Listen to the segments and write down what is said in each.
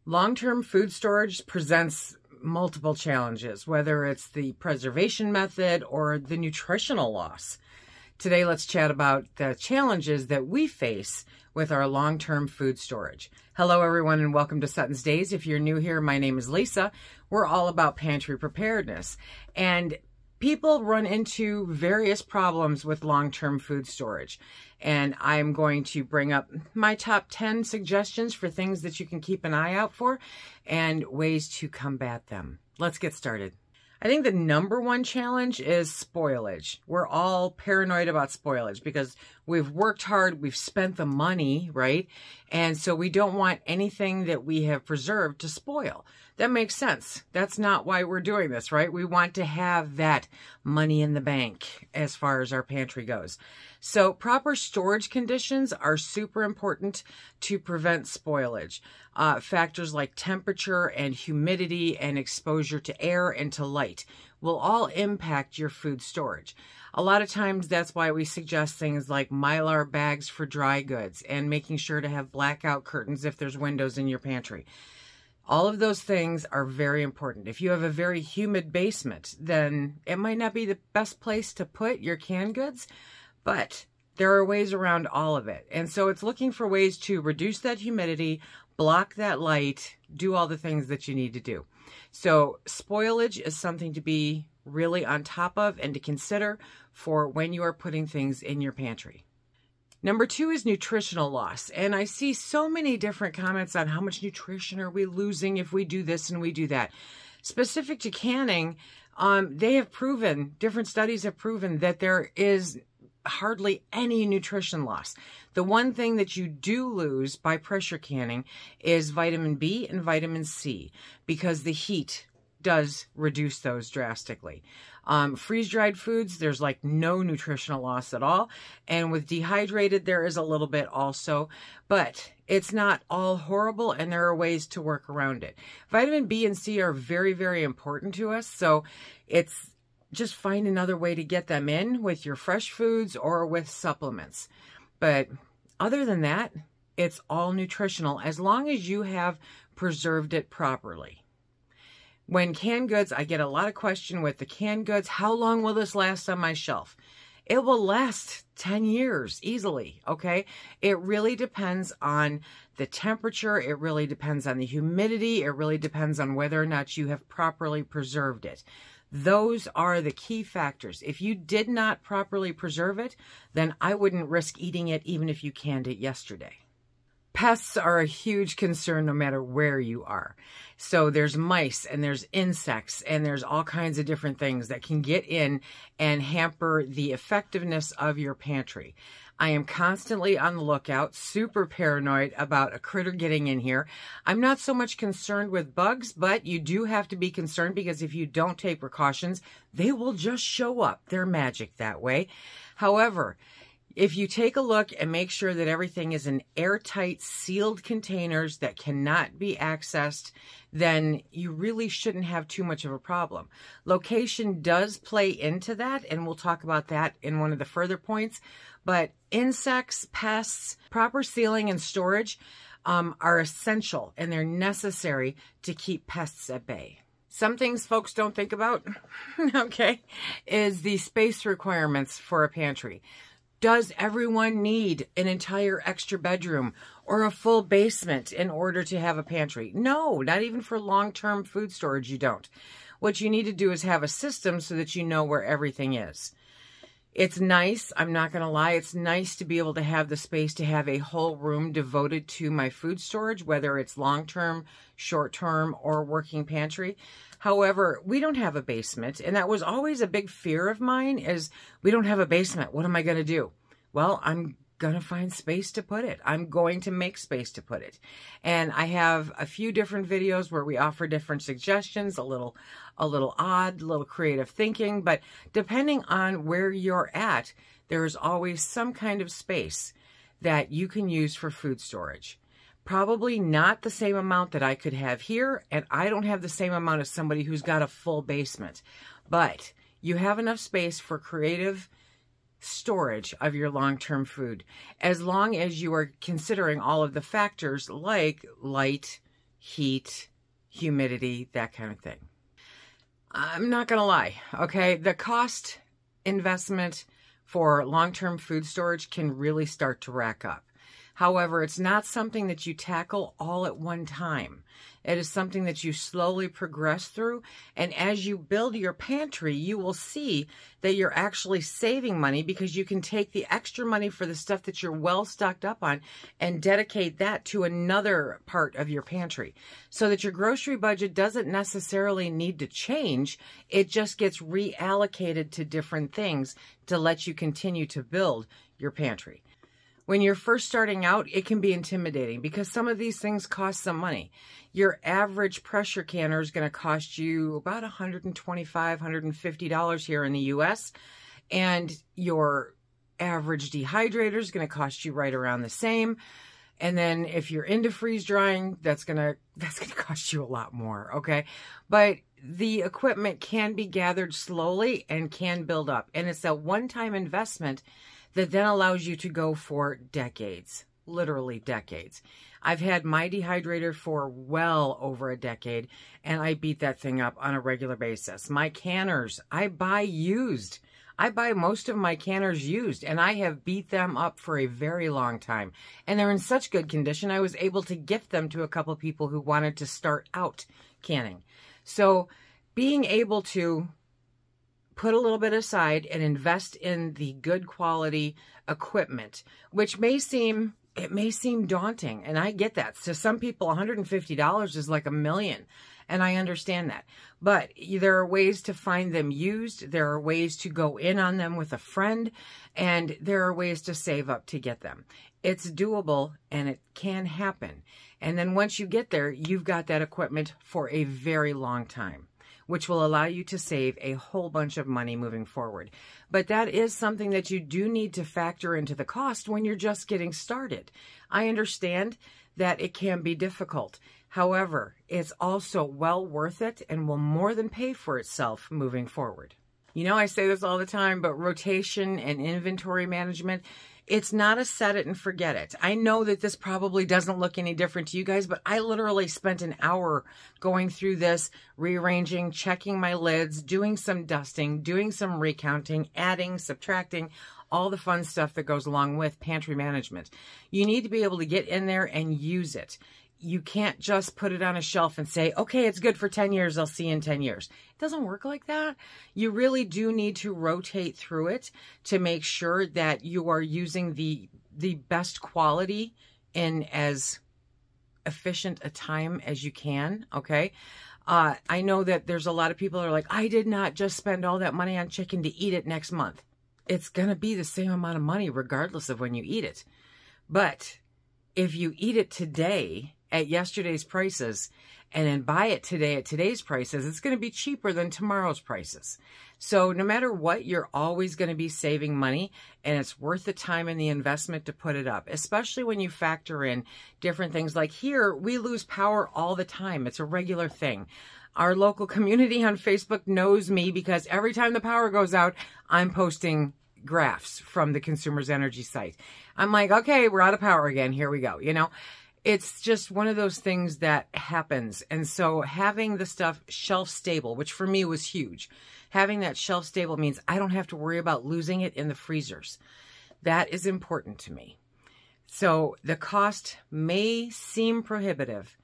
Long-term food storage presents multiple challenges, whether it's the preservation method or the nutritional loss. Today, let's chat about the challenges that we face with our long-term food storage. Hello, everyone, and welcome to SuttonsDaze. If you're new here, my name is Lisa. We're all about pantry preparedness, and people run into various problems with long-term food storage. And I'm going to bring up my top 10 suggestions for things that you can keep an eye out for and ways to combat them. Let's get started. I think the number one challenge is spoilage. We're all paranoid about spoilage because we've worked hard, we've spent the money, right? And so we don't want anything that we have preserved to spoil. That makes sense. That's not why we're doing this, right? We want to have that money in the bank as far as our pantry goes. So proper storage conditions are super important to prevent spoilage. Factors like temperature and humidity and exposure to air and to light will all impact your food storage. A lot of times that's why we suggest things like Mylar bags for dry goods and making sure to have blackout curtains if there's windows in your pantry. All of those things are very important. If you have a very humid basement, then it might not be the best place to put your canned goods, but there are ways around all of it. And so it's looking for ways to reduce that humidity, block that light, do all the things that you need to do. So spoilage is something to be really on top of and to consider for when you are putting things in your pantry. Number two is nutritional loss. And I see so many different comments on how much nutrition are we losing if we do this and we do that. Specific to canning, different studies have proven that there is hardly any nutrition loss. The one thing that you do lose by pressure canning is vitamin B and vitamin C because the heat does reduce those drastically. Freeze-dried foods, there's like no nutritional loss at all. And with dehydrated, there is a little bit also, but it's not all horrible and there are ways to work around it. Vitamin B and C are very, very important to us. So it's just find another way to get them in with your fresh foods or with supplements. But other than that, it's all nutritional as long as you have preserved it properly. When canned goods, I get a lot of question with the canned goods. How long will this last on my shelf? It will last 10 years easily, okay? It really depends on the temperature. It really depends on the humidity. It really depends on whether or not you have properly preserved it. Those are the key factors. If you did not properly preserve it, then I wouldn't risk eating it even if you canned it yesterday. Pests are a huge concern no matter where you are. So there's mice and there's insects and there's all kinds of different things that can get in and hamper the effectiveness of your pantry. I am constantly on the lookout, super paranoid about a critter getting in here. I'm not so much concerned with bugs, but you do have to be concerned because if you don't take precautions, they will just show up. They're magic that way. However, if you take a look and make sure that everything is in airtight, sealed containers that cannot be accessed, then you really shouldn't have too much of a problem. Location does play into that, and we'll talk about that in one of the further points. But insects, pests, proper sealing and storage are essential, and they're necessary to keep pests at bay. Some things folks don't think about, okay, is the space requirements for a pantry. Does everyone need an entire extra bedroom or a full basement in order to have a pantry? No, not even for long-term food storage, you don't. What you need to do is have a system so that you know where everything is. It's nice, I'm not going to lie, it's nice to be able to have the space to have a whole room devoted to my food storage, whether it's long-term, short-term, or working pantry. However, we don't have a basement, and that was always a big fear of mine is we don't have a basement. What am I going to do? Well, I'm going to find space to put it. I'm going to make space to put it. And I have a few different videos where we offer different suggestions, a little odd, a little creative thinking, but depending on where you're at, there's always some kind of space that you can use for food storage. Probably not the same amount that I could have here, and I don't have the same amount as somebody who's got a full basement. But you have enough space for creative storage of your long-term food, as long as you are considering all of the factors like light, heat, humidity, that kind of thing. I'm not going to lie, okay? The cost investment for long-term food storage can really start to rack up. However, it's not something that you tackle all at one time. It is something that you slowly progress through. And as you build your pantry, you will see that you're actually saving money because you can take the extra money for the stuff that you're well stocked up on and dedicate that to another part of your pantry so that your grocery budget doesn't necessarily need to change. It just gets reallocated to different things to let you continue to build your pantry. When you're first starting out, it can be intimidating because some of these things cost some money. Your average pressure canner is going to cost you about $125, $150 here in the US. And your average dehydrator is going to cost you right around the same. And then if you're into freeze drying, that's going to cost you a lot more, okay? But the equipment can be gathered slowly and can build up. And it's a one-time investment that then allows you to go for decades, literally decades. I've had my dehydrator for well over a decade, and I beat that thing up on a regular basis. My canners, I buy used. I buy most of my canners used, and I have beat them up for a very long time. And they're in such good condition, I was able to gift them to a couple people who wanted to start out canning. So being able to put a little bit aside and invest in the good quality equipment, which may seem daunting. And I get that. To some people, $150 is like $1 million. And I understand that. But there are ways to find them used. There are ways to go in on them with a friend. And there are ways to save up to get them. It's doable and it can happen. And then once you get there, you've got that equipment for a very long time, which will allow you to save a whole bunch of money moving forward. But that is something that you do need to factor into the cost when you're just getting started. I understand that it can be difficult. However, it's also well worth it and will more than pay for itself moving forward. You know, I say this all the time, but rotation and inventory management, it's not a set it and forget it. I know that this probably doesn't look any different to you guys, but I literally spent an hour going through this, rearranging, checking my lids, doing some dusting, doing some recounting, adding, subtracting, all the fun stuff that goes along with pantry management. You need to be able to get in there and use it. You can't just put it on a shelf and say, okay, it's good for 10 years. I'll see you in 10 years. It doesn't work like that. You really do need to rotate through it to make sure that you are using the best quality in as efficient a time as you can. Okay. I know that there's a lot of people that are like, I did not just spend all that money on chicken to eat it next month. It's going to be the same amount of money regardless of when you eat it. But if you eat it today at yesterday's prices and then buy it today at today's prices, it's going to be cheaper than tomorrow's prices. So no matter what, you're always going to be saving money, and it's worth the time and the investment to put it up, especially when you factor in different things. Like here, we lose power all the time. It's a regular thing. Our local community on Facebook knows me because every time the power goes out, I'm posting graphs from the Consumers Energy site. I'm like, okay, we're out of power again. Here we go. You know, it's just one of those things that happens. And so having the stuff shelf stable, which for me was huge, having that shelf stable means I don't have to worry about losing it in the freezers. That is important to me. So the cost may seem prohibitive,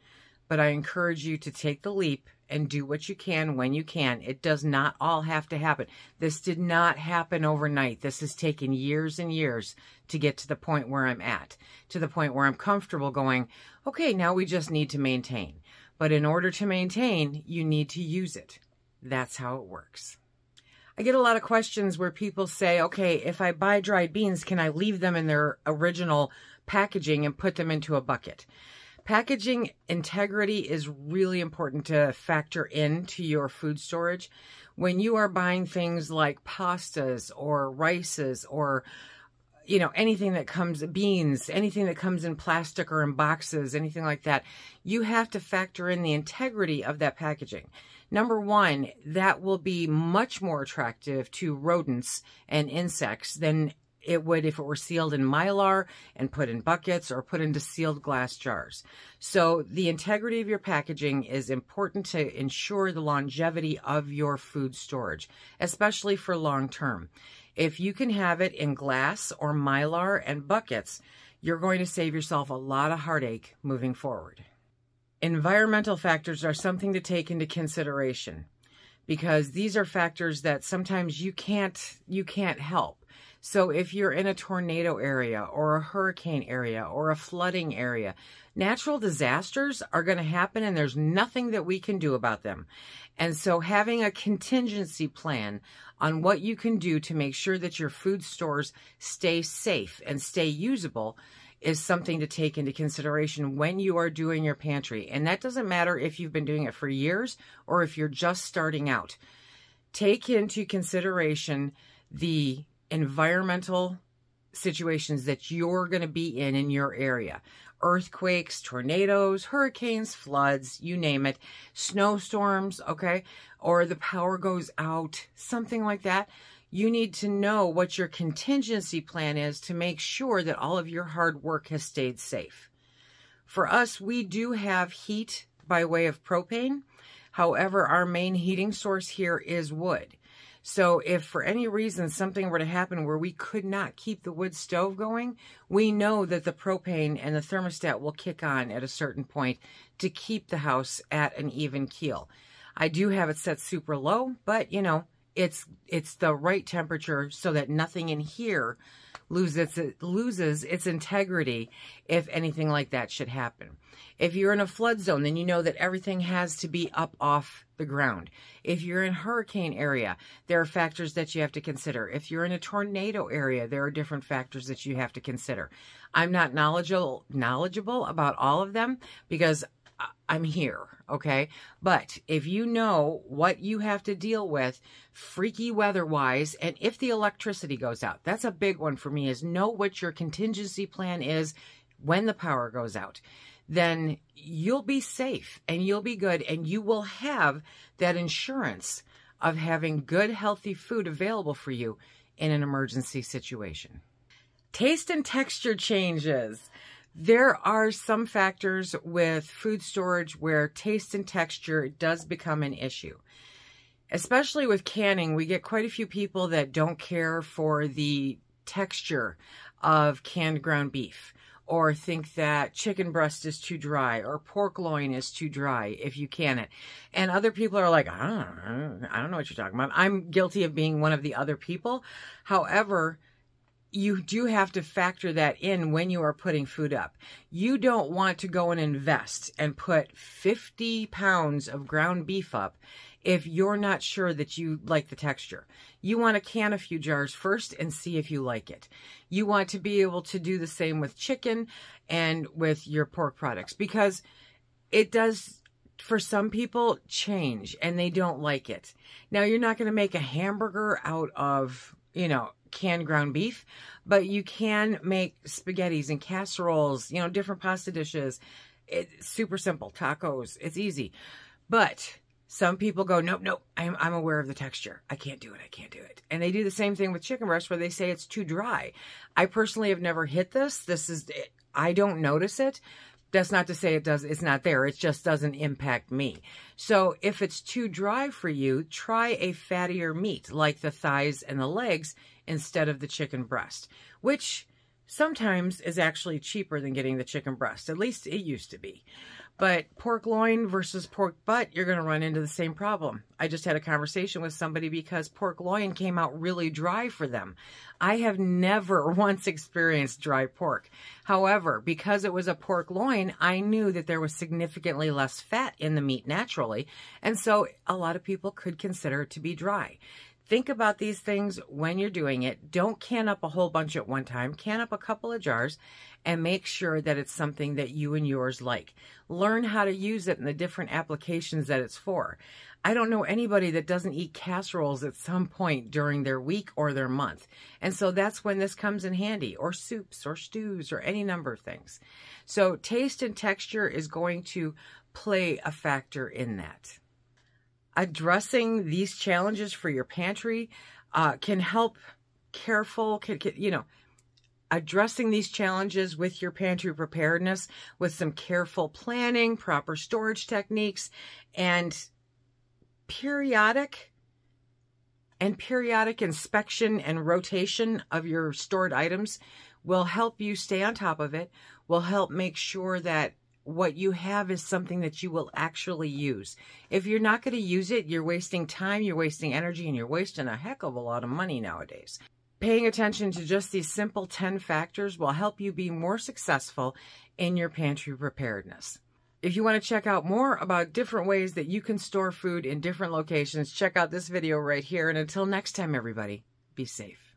but I encourage you to take the leap and do what you can when you can. It does not all have to happen. This did not happen overnight. This has taken years and years to get to the point where I'm at, to the point where I'm comfortable going, okay, now we just need to maintain. But in order to maintain, you need to use it. That's how it works. I get a lot of questions where people say, okay, if I buy dried beans, can I leave them in their original packaging and put them into a bucket? Packaging integrity is really important to factor into your food storage. When you are buying things like pastas or rices or, you know, anything that comes, beans, anything that comes in plastic or in boxes, anything like that, you have to factor in the integrity of that packaging. Number one, that will be much more attractive to rodents and insects than it would if it were sealed in Mylar and put in buckets or put into sealed glass jars. So the integrity of your packaging is important to ensure the longevity of your food storage, especially for long term. If you can have it in glass or Mylar and buckets, you're going to save yourself a lot of heartache moving forward. Environmental factors are something to take into consideration, because these are factors that sometimes you can't help. So if you're in a tornado area or a hurricane area or a flooding area, natural disasters are going to happen and there's nothing that we can do about them. And so having a contingency plan on what you can do to make sure that your food stores stay safe and stay usable is something to take into consideration when you are doing your pantry. And that doesn't matter if you've been doing it for years or if you're just starting out. Take into consideration the environmental situations that you're going to be in your area. Earthquakes, tornadoes, hurricanes, floods, you name it, snowstorms, okay? Or the power goes out, something like that. You need to know what your contingency plan is to make sure that all of your hard work has stayed safe. For us, we do have heat by way of propane. However, our main heating source here is wood. So if for any reason something were to happen where we could not keep the wood stove going, we know that the propane and the thermostat will kick on at a certain point to keep the house at an even keel. I do have it set super low, but you know, it's the right temperature so that nothing in here loses its integrity if anything like that should happen. If you're in a flood zone, then you know that everything has to be up off the ground. If you're in a hurricane area, there are factors that you have to consider. If you're in a tornado area, there are different factors that you have to consider. I'm not knowledgeable about all of them because I'm here, okay? But if you know what you have to deal with freaky weather-wise, and if the electricity goes out, that's a big one for me, is know what your contingency plan is when the power goes out. Then you'll be safe and you'll be good and you will have that insurance of having good, healthy food available for you in an emergency situation. Taste and texture changes. There are some factors with food storage where taste and texture does become an issue. Especially with canning, we get quite a few people that don't care for the texture of canned ground beef, or think that chicken breast is too dry or pork loin is too dry if you can it. And other people are like, I don't know what you're talking about. I'm guilty of being one of the other people. However, you do have to factor that in when you are putting food up. You don't want to go and invest and put 50 pounds of ground beef up if you're not sure that you like the texture. You want to can a few jars first and see if you like it. You want to be able to do the same with chicken and with your pork products, because it does, for some people, change and they don't like it. Now, you're not going to make a hamburger out of, you know, canned ground beef, but you can make spaghettis and casseroles, you know, different pasta dishes. It's super simple. Tacos, it's easy. But some people go, nope, I'm aware of the texture. I can't do it. And they do the same thing with chicken breast where they say it's too dry. I personally have never hit this. I don't notice it. That's not to say it's not there. It just doesn't impact me. So if it's too dry for you, try a fattier meat like the thighs and the legs instead of the chicken breast, which sometimes is actually cheaper than getting the chicken breast. At least it used to be. But pork loin versus pork butt, you're going to run into the same problem. I just had a conversation with somebody because pork loin came out really dry for them. I have never once experienced dry pork. However, because it was a pork loin, I knew that there was significantly less fat in the meat naturally. And so a lot of people could consider it to be dry. Think about these things when you're doing it. Don't can up a whole bunch at one time. Can up a couple of jars and make sure that it's something that you and yours like. Learn how to use it in the different applications that it's for. I don't know anybody that doesn't eat casseroles at some point during their week or their month. And so that's when this comes in handy, or soups or stews or any number of things. So taste and texture is going to play a factor in that. Addressing these challenges for your pantry can help careful, you know, addressing these challenges with your pantry preparedness with some careful planning, proper storage techniques, and periodic inspection and rotation of your stored items will help you stay on top of it, will help make sure that what you have is something that you will actually use. If you're not going to use it, you're wasting time, you're wasting energy, and you're wasting a heck of a lot of money nowadays. Paying attention to just these simple 10 factors will help you be more successful in your pantry preparedness. If you want to check out more about different ways that you can store food in different locations, check out this video right here. And until next time, everybody, be safe.